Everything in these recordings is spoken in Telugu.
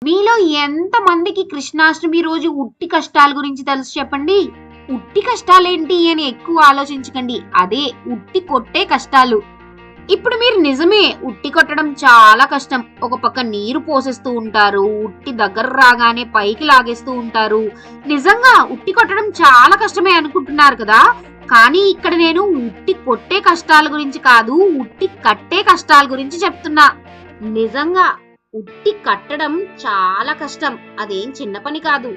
మీలో ఎంత మందికి కృష్ణాష్టమి రోజు ఉట్టి కష్టాల గురించి తెలుసు చెప్పండి. ఉట్టి కష్టాలేంటి అని ఎక్కువ ఆలోచించకండి, అదే ఉట్టి కొట్టే కష్టాలు. ఇప్పుడు మీరు నిజమే, ఉట్టి కొట్టడం చాలా కష్టం. ఒక పక్క నీరు పోసేస్తూ ఉంటారు, ఉట్టి దగ్గర రాగానే పైకి లాగేస్తూ ఉంటారు. నిజంగా ఉట్టి కొట్టడం చాలా కష్టమే అనుకుంటున్నారు కదా. కానీ ఇక్కడ నేను ఉట్టి కొట్టే కష్టాల గురించి కాదు, ఉట్టి కట్టే కష్టాల గురించి చెప్తున్నా. నిజంగా ఉట్టి కట్టడం చాలా కష్టం, అదేం చిన్న పని కాదు.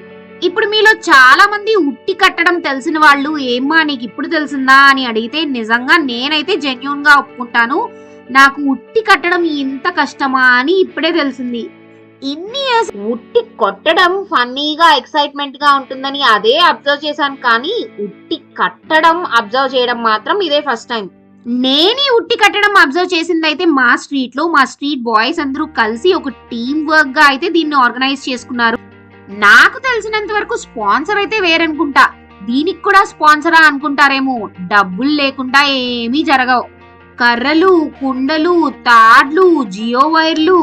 ఇప్పుడు మీలో చాలా మంది ఉట్టి కట్టడం తెలిసిన వాళ్ళు ఏమ్మా నీకు ఇప్పుడు తెలిసిందా అని అడిగితే నిజంగా నేనైతే జెన్యూన్ గా ఒప్పుకుంటాను, నాకు ఉట్టి కట్టడం ఇంత కష్టమా అని ఇప్పుడే తెలిసింది. ఇన్ని ఇయర్స్ ఉట్టి కొట్టడం ఫన్నీగా ఎక్సైట్మెంట్ గా ఉంటుందని అదే అబ్జర్వ్ చేశాను, కానీ ఉట్టి కట్టడం అబ్జర్వ్ చేయడం మాత్రం ఇదే ఫస్ట్ టైం. నేనే ఉట్టి కట్టడం అబ్జర్వ్ చేసింది అయితే మా స్ట్రీట్ లో మా స్ట్రీట్ బాయ్స్ అందరూ కలిసి ఒక టీమ్ వర్క్ గా అయితే దీన్ని ఆర్గనైజ్ చేసుకున్నారు. నాకు తెలిసినంత వరకు స్పాన్సర్ అయితే వేరనుకుంటా, దీనికి కూడా స్పాన్సరా అనుకుంటారేమో. డబ్బులు లేకుండా ఏమీ జరగవు. కర్రలు, కుండలు, తాడ్లు, జియో వైర్లు,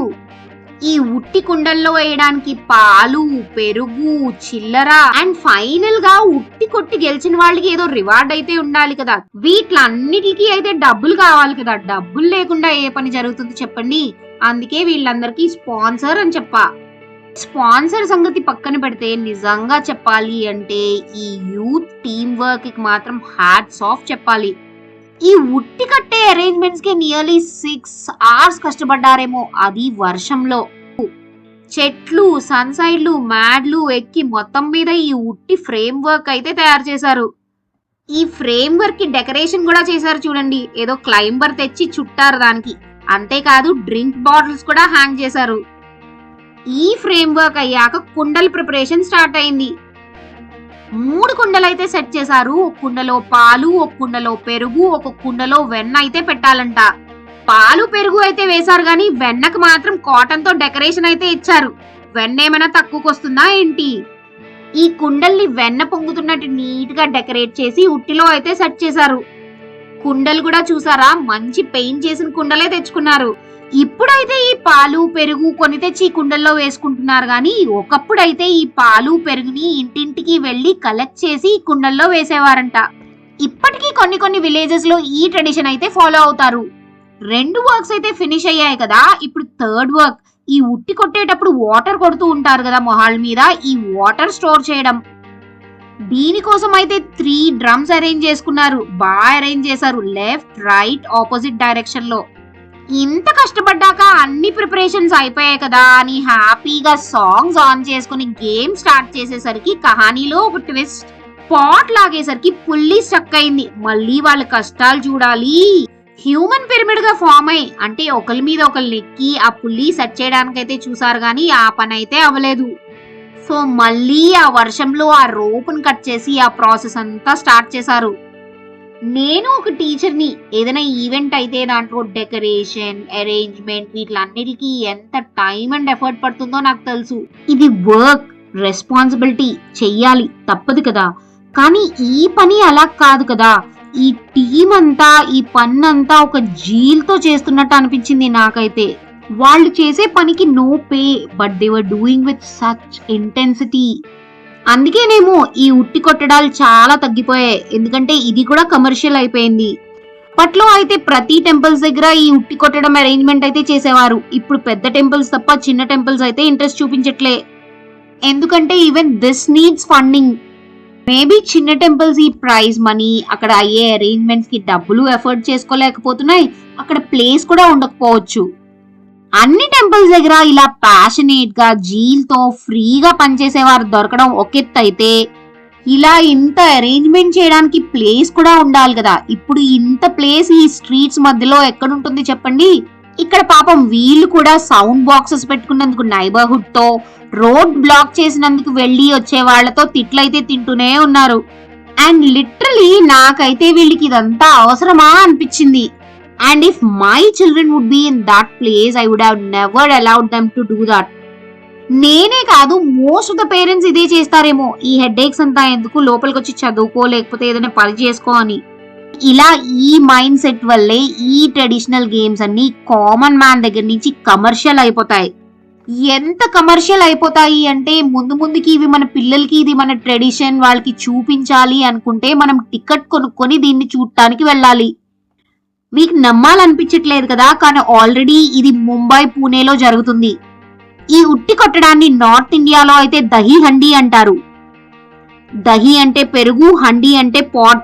ఈ ఉట్టి కుండల్లో వేయడానికి పాలు, పెరుగు, చిల్లర, అండ్ ఫైనల్ గా ఉట్టి కొట్టి గెలిచిన వాళ్ళకి ఏదో రివార్డ్ అయితే ఉండాలి కదా. వీటిలన్నిటికీ అయితే డబ్బులు కావాలి కదా. డబ్బులు లేకుండా ఏ పని జరుగుతుంది చెప్పండి. అందుకే వీళ్ళందరికీ స్పాన్సర్ అని చెప్పా. స్పాన్సర్ సంగతి పక్కన పెడితే నిజంగా చెప్పాలి అంటే ఈ యూత్ టీమ్ వర్క్ కి మాత్రం హ్యాట్స్ ఆఫ్ చెప్పాలి. ఈ ఉట్టి కట్టే అరేంజ్మెంట్స్ కి నియర్లీ 6 hours కష్టపడ్డారేమో, అది వర్షంలో. చెట్లు, సన్సైడ్లు, మ్యాడ్లు ఎక్కి మొత్తం మీద ఈ ఉట్టి ఫ్రేమ్ వర్క్ అయితే తయారు చేశారు. ఈ ఫ్రేమ్ వర్క్ కి డెకరేషన్ కూడా చేశారు చూడండి, ఏదో క్లైంబర్ తెచ్చి చుట్టారు దానికి. అంతేకాదు డ్రింక్ బాటిల్స్ కూడా హ్యాంగ్ చేశారు. ఈ ఫ్రేమ్ వర్క్ అయ్యాక కుండల ప్రిపరేషన్ స్టార్ట్ అయింది. 3 కుండలు అయితే సెట్ చేశారు. ఒక కుండలో పాలు, ఒక కుండలో పెరుగు, ఒక కుండలో వెన్న అయితే పెట్టాలంట. పాలు పెరుగు అయితే వేశారు గాని వెన్నకు మాత్రం కాటన్ తో డెకరేషన్ అయితే ఇచ్చారు. వెన్న ఏమైనా తక్కువకి వస్తుందా ఏంటి? ఈ కుండల్ని వెన్న పొంగుతున్నట్టు నీట్ గా డెకరేట్ చేసి ఉట్టిలో అయితే సెట్ చేశారు. కుండలు కూడా చూసారా, మంచి పెయింట్ చేసిన కుండలే తెచ్చుకున్నారు. ఇప్పుడైతే ఈ పాలు పెరుగు కొని తెచ్చి ఈ కుండల్లో వేసుకుంటున్నారు గాని ఒకప్పుడైతే ఈ పాలు పెరుగుని ఇంటింటికి వెళ్లి కలెక్ట్ చేసి కుండల్లో వేసేవారంట. ఇప్పటికీ కొన్ని విలేజెస్ లో ఈ ట్రెడిషన్ అయితే ఫాలో అవుతారు. 2 వర్క్స్ అయితే ఫినిష్ అయ్యాయి కదా. ఇప్పుడు 3rd వర్క్, ఈ ఉట్టి కొట్టేటప్పుడు వాటర్ కొడుతూ ఉంటారు కదా మొహాల మీద, ఈ వాటర్ స్టోర్ చేయడం. దీనికోసం అయితే 3 డ్రమ్స్ అరేంజ్ చేసుకున్నారు. బాగా అరేంజ్ చేశారు, లెఫ్ట్ రైట్ ఆపోజిట్ డైరెక్షన్ లో. ఇంత కష్టపడ్డాక అన్ని ప్రిపరేషన్స్ అయిపోయాయి కదా అని హ్యాపీగా సాంగ్స్ ఆన్ చేసుకుని గేమ్ స్టార్ట్ చేసేసరికి కహానీలో ఒక ట్విస్ట్. పాట్ లాగేసరికి పుల్లి స్టక్ అయింది. మళ్ళీ వాళ్ళ కష్టాలు చూడాలి. హ్యూమన్ పిరమిడ్ గా ఫామ్ అయ్యి, అంటే ఒకరి మీద ఒకరు ఎక్కి ఆ పుల్లి సెట్ చేయడానికైతే చూసారు గానీ ఆ పని అయితే అవ్వలేదు. సో మళ్ళీ ఆ వర్షంలో ఆ రోప్ని కట్ చేసి ఆ ప్రాసెస్ అంతా స్టార్ట్ చేశారు. నేను ఒక టీచర్ని, ఏదైనా ఈవెంట్ అయితే దాంట్లో డెకరేషన్, అరేంజ్మెంట్ వీటిలన్నిటికీ ఎంత టైం అండ్ ఎఫర్ట్ పడుతుందో నాకు తెలుసు. ఇది వర్క్, రెస్పాన్సిబిలిటీ, చెయ్యాలి, తప్పదు కదా. కానీ ఈ పని అలా కాదు కదా. ఈ టీం అంతా, ఈ పని అంతా ఒక జీల్తో చేస్తున్నట్టు అనిపించింది నాకైతే. వాళ్ళు చేసే పనికి no pay, but they were doing with such intensity. అందుకేనేమో ఈ ఉట్టి కొట్టడాలు చాలా తగ్గిపోయాయి, ఎందుకంటే ఇది కూడా కమర్షియల్ అయిపోయింది. అప్పట్లో అయితే ప్రతి టెంపుల్స్ దగ్గర ఈ ఉట్టి కొట్టడం అరేంజ్మెంట్ అయితే చేసేవారు. ఇప్పుడు పెద్ద టెంపుల్స్ తప్ప చిన్న టెంపుల్స్ అయితే ఇంట్రెస్ట్ చూపించట్లే, ఎందుకంటే even this needs funding. Maybe చిన్న టెంపుల్స్ ఈ ప్రైజ్ మనీ, అక్కడ అయ్యే అరేంజ్మెంట్స్ కి డబ్బులు ఎఫర్ట్ చేసుకోలేకపోతున్నాయి, అక్కడ ప్లేస్ కూడా ఉండకపోవచ్చు. అన్ని టెంపుల్స్ దగ్గర ఇలా ప్యాషనేట్ గా జీల్తో ఫ్రీగా పనిచేసేవారు దొరకడం ఒక ఎత్తు అయితే, ఇలా ఇంత అరేంజ్మెంట్ చేయడానికి ప్లేస్ కూడా ఉండాలి కదా. ఇప్పుడు ఇంత ప్లేస్ ఈ స్ట్రీట్స్ మధ్యలో ఎక్కడుంటుంది చెప్పండి. ఇక్కడ పాపం వీళ్ళు కూడా సౌండ్ బాక్సెస్ పెట్టుకున్నందుకు నైబర్హుడ్ తో, రోడ్ బ్లాక్ చేసినందుకు వెళ్లి వచ్చే వాళ్లతో తిట్లయితే తింటూనే ఉన్నారు. అండ్ లిటరలీ నాకైతే వీళ్ళకి ఇదంతా అవసరమా అనిపించింది. And if my children would be in that place, I would have never allowed them to do that. నేనే కాదు, మోస్ట్ ఆఫ్ ద పేరెంట్స్ ఇదే చేస్తారేమో. ఈ హెడ్ ఏక్స్ అంతా ఎందుకు, లోపలికి వచ్చి చదువుకో లేకపోతే ఏదైనా పని చేసుకో అని. ఇలా ఈ మైండ్ సెట్ వల్లే ఈ ట్రెడిషనల్ గేమ్స్ అన్ని కామన్ మ్యాన్ దగ్గర నుంచి కమర్షియల్ అయిపోతాయి. ఎంత కమర్షియల్ అయిపోతాయి అంటే ముందు ముందుకి ఇవి మన పిల్లలకి ఇది మన ట్రెడిషన్ వాళ్ళకి చూపించాలి అనుకుంటే మనం టికెట్ కొనుక్కొని దీన్ని చూడటానికి వెళ్ళాలి. మీకు నమ్మాలనిపించట్లేదు కదా, కానీ ఆల్రెడీ ఇది ముంబై పూణేలో జరుగుతుంది. ఈ ఉట్టి కొట్టడాన్ని నార్త్ ఇండియాలో అయితే దహీ హండీ అంటారు. దహీ అంటే పెరుగు, హండీ అంటే పాట్.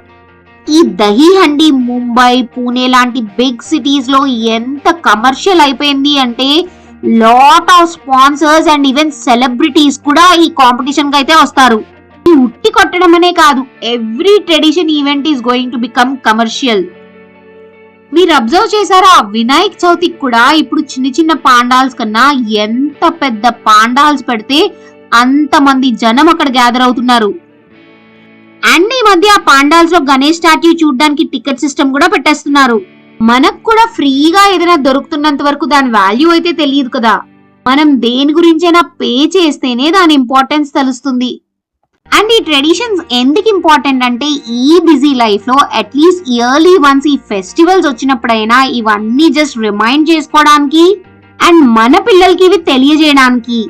ఈ దహీ హండీ ముంబై పూణే లాంటి బిగ్ సిటీస్ లో ఎంత కమర్షియల్ అయిపోయింది అంటే lot of sponsors and even celebrities కూడా ఈ కాంపిటీషన్ కి అయితే వస్తారు. ఈ ఉట్టి కొట్టడం అనే కాదు, every tradition event is going to become commercial. మీరు అబ్జర్వ్ చేశారా, వినాయక్ చవితికి కూడా ఇప్పుడు చిన్న చిన్న పాండాల్స్ కన్నా ఎంత పెద్ద పాండాల్స్ పెడితే అంత మంది జనం అక్కడ గ్యాదర్ అవుతున్నారు. అండ్ ఈ మధ్య ఆ పాండాల్స్ లో గణేష్ స్టాట్యూ చూడడానికి టికెట్ సిస్టమ్ కూడా పెట్టేస్తున్నారు. మనకు కూడా ఫ్రీగా ఏదైనా దొరుకుతున్నంత వరకు దాని వాల్యూ అయితే తెలియదు కదా. మనం దేని గురించైనా పే చేస్తేనే దాని ఇంపార్టెన్స్ తెలుస్తుంది. అండ్ ఈ ట్రెడిషన్స్ ఎందుకు ఇంపార్టెంట్ అంటే ఈ బిజీ లైఫ్ లో అట్లీస్ట్ ఇయర్లీ వన్స్ ఈ ఫెస్టివల్స్ వచ్చినప్పుడైనా ఇవన్నీ జస్ట్ రిమైండ్ చేసుకోవడానికి అండ్ మన పిల్లలకి ఇవి తెలియజేయడానికి.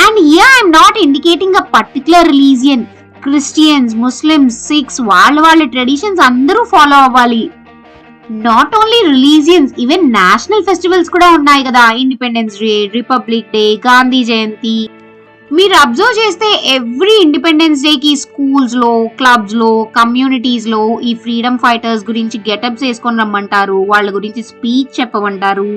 And here I'm not indicating a particular religion. Christians, Muslims, Sikhs వాళ్ళ ట్రెడిషన్స్ అందరూ ఫాలో అవ్వాలి. Not only religions, even national festivals కూడా ఉన్నాయి కదా. Independence Day, Republic Day, Gandhi Jayanti. మీరు అబ్జర్వ్ చేస్తే ఎవ్రీ ఇండిపెండెన్స్ డే కి స్కూల్స్ లో, క్లబ్స్ లో, కమ్యూనిటీస్ లో ఈ ఫ్రీడమ్ ఫైటర్స్ గురించి గెటప్స్ వేసుకొని రమ్మంటారు, వాళ్ళ గురించి స్పీచ్ చెప్పమంటారు.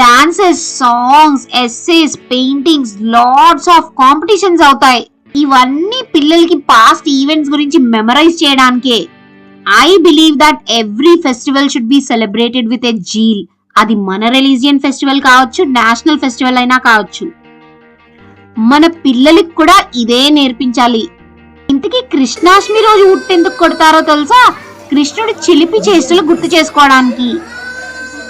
Dances, songs, essays, paintings, lots of competitions అవుతాయి. ఇవన్నీ పిల్లలకి పాస్ట్ ఈవెంట్స్ గురించి మెమరైజ్ చేయడానికే. I believe that every festival should be celebrated with a zeal. అది మన రిలీజియన్ ఫెస్టివల్ కావచ్చు, నేషనల్ ఫెస్టివల్ అయినా కావచ్చు. మన పిల్లలకి కూడా ఇదే నేర్పించాలి. ఇంతకీ కృష్ణాష్టమి రోజు ఉట్టెందుకు కొడతారో తెలుసా? కృష్ణుడు చిలిపి చేష్టలు గుర్తు చేసుకోవడానికి.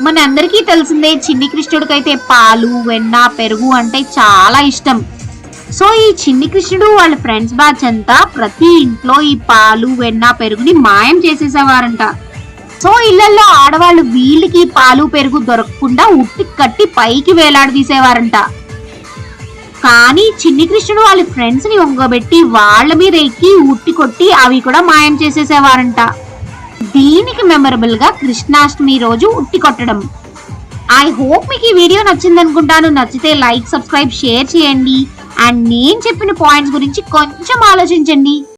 మన అందరికీ తెలిసిందే, చిన్ని కృష్ణుడికైతే పాలు, వెన్న, పెరుగు అంటే చాలా ఇష్టం. సో ఈ చిన్ని కృష్ణుడు వాళ్ళ ఫ్రెండ్స్ బ్యాచ్ అంతా ప్రతి ఇంట్లో ఈ పాలు, వెన్న, పెరుగుని మాయం చేసేసేవారంట. సో ఇళ్లలో ఆడవాళ్ళు వీళ్ళకి పాలు, పెరుగు దొరకకుండా ఉట్టి కట్టి పైకి వేలాడదీసేవారంట. కానీ చిన్ని కృష్ణుడు వాళ్ళ ఫ్రెండ్స్ ని ఒంగబెట్టి వాళ్ళ మీద ఎక్కి ఉట్టి కొట్టి అవి కూడా మాయం చేసేసేవారంట. దీనికి మెమరబుల్ గా కృష్ణాష్టమి రోజు ఉట్టి కొట్టడం. ఐ హోప్ మీకు ఈ వీడియో నచ్చింది అనుకుంటాను. నచ్చితే లైక్, సబ్స్క్రైబ్, షేర్ చేయండి. అండ్ నేను చెప్పిన పాయింట్స్ గురించి కొంచెం ఆలోచించండి.